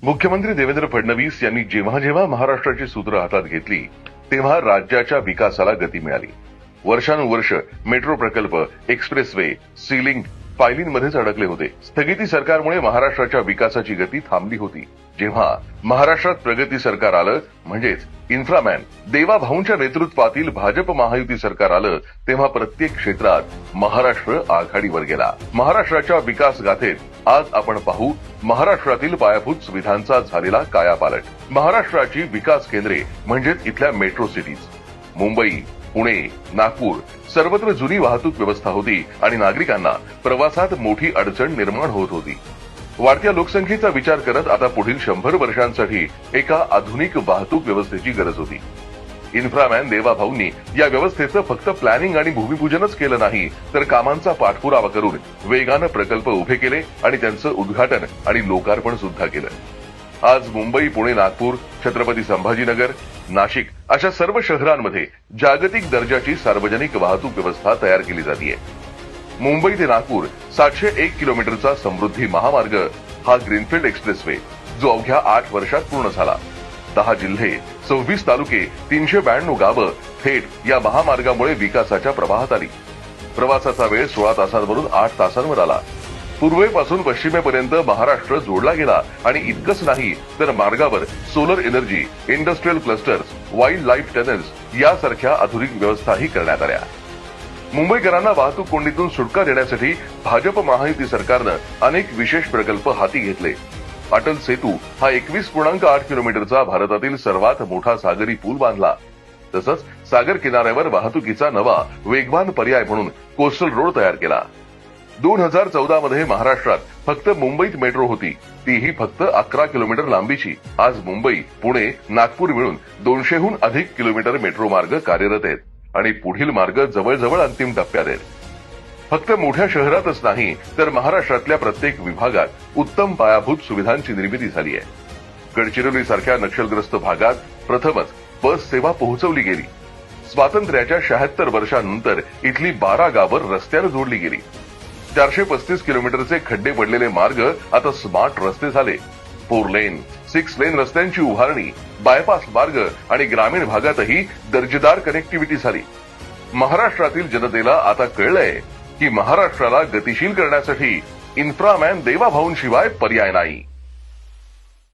मुख्यमंत्री देवेंद्र फडणवीस यांनी जेव्हा जेव्हा महाराष्ट्राची सूत्र हातात घेतली तेव्हा राज्याच्या विकासाला गती मिळाली। वर्षानुवर्ष मेट्रो प्रकल्प, एक्सप्रेसवे, सीलिंग फायलींमध्येच अडकले होते। स्थगिती सरकारमुळे महाराष्ट्राच्या विकासाची गती थांबली होती। जेव्हा महाराष्ट्रात प्रगती सरकार आलं म्हणजेच इन्फ्रामॅन देवा भाऊंच्या नेतृत्वातील भाजप महायुती सरकार आलं तेव्हा प्रत्येक क्षेत्रात महाराष्ट्र आघाडीवर गेला। महाराष्ट्राच्या विकास गाथेत आज आपण पाहू महाराष्ट्रातील पायाभूत सुविधांचा झालेला कायापालट। महाराष्ट्राची विकास केंद्रे म्हणजेच इथल्या मेट्रो सिटीज मुंबई, पुणे, नागपूर सर्वत्र जुनी वाहतूक व्यवस्था होती आणि नागरिकांना प्रवासात मोठी अडचण निर्माण होत होती। वाढत्या लोकसंख्येचा विचार करत आता पुढील 100 वर्षांसाठी एका आधुनिक वाहतूक व्यवस्थेची गरज होती। इन्फ्रामॅन देवा भाऊंनी या व्यवस्थेचं फक्त प्लॅनिंग आणि भूमिपूजनच केलं नाही तर कामांचा पाठपुरावा करून वेगानं प्रकल्प उभे केले आणि त्यांचं उद्घाटन आणि लोकार्पण सुद्धा केलं। आज मुंबई, पुणे, नागपूर, छत्रपती संभाजीनगर, नाशिक अशा सर्व शहरांमध्ये जागतिक दर्जाची सार्वजनिक वाहतूक व्यवस्था तयार केली जाते। मुंबई ते नागपूर 701 किलोमीटरचा समृद्धी महामार्ग हा ग्रीनफील्ड एक्सप्रेसवे जो अवघ्या 8 वर्षात पूर्ण झाला। 10 जिल्हे, 26 तालुके, 392 गावं थेट या महामार्गामुळे विकासाच्या प्रवाहात आली। प्रवासाचा वेळ 16 तासांवरून 8 तासांवर आला। पूर्वेपासून पश्चिमेपर्यंत महाराष्ट्र जोडला गेला आणि इतकंच नाही तर मार्गावर solar energy, industrial clusters, wild life tunnels यासारख्या आधुनिक व्यवस्थाही करण्यात आल्या। मुंबईकरांना वाहतूक कोंडीतून सुटका देण्यासाठी भाजप महायुती सरकारनं अनेक विशेष प्रकल्प हाती घेतले। अटल सेतू हा 21.8 किलोमीटरचा भारतातील सर्वात मोठा सागरी पूल बांधला। तसंच सागर किनाऱ्यावर वाहतुकीचा नवा वेगवान पर्याय म्हणून कोस्टल रोड तयार केला। 2014 मध्ये महाराष्ट्रात फक्त मुंबईत मेट्रो होती, तीही फक्त 11 किलोमीटर लांबीची। आज मुंबई, पुणे, नागपूर मिळून 200हून अधिक किलोमीटर मेट्रो मार्ग कार्यरत आहेत आणि पुढील मार्ग जवळजवळ अंतिम टप्प्यात आहेत। फक्त मोठ्या शहरातच नाही तर महाराष्ट्रातल्या प्रत्येक विभागात उत्तम पायाभूत सुविधांची निर्मिती झाली आहे। गडचिरोली सारख्या नक्षलग्रस्त भागात प्रथमच बस सेवा पोहोचवली गेली। स्वातंत्र्याच्या 76 वर्षांनंतर इथली 12 गावं रस्त्याने जोडली गेली। 435 किलोमीटरचे खड्डे पडलेले मार्ग आता स्मार्ट रस्ते झाले। 4 लेन, 6 लेन रस्त्यांची उभारणी, बायपास मार्ग आणि ग्रामीण भागातही दर्जेदार कनेक्टिव्हिटी झाली। महाराष्ट्रातील जनतेला आता कळलंय की महाराष्ट्राला गतिशील करण्यासाठी इन्फ्रामॅन देवा भाऊंशिवाय पर्याय नाही।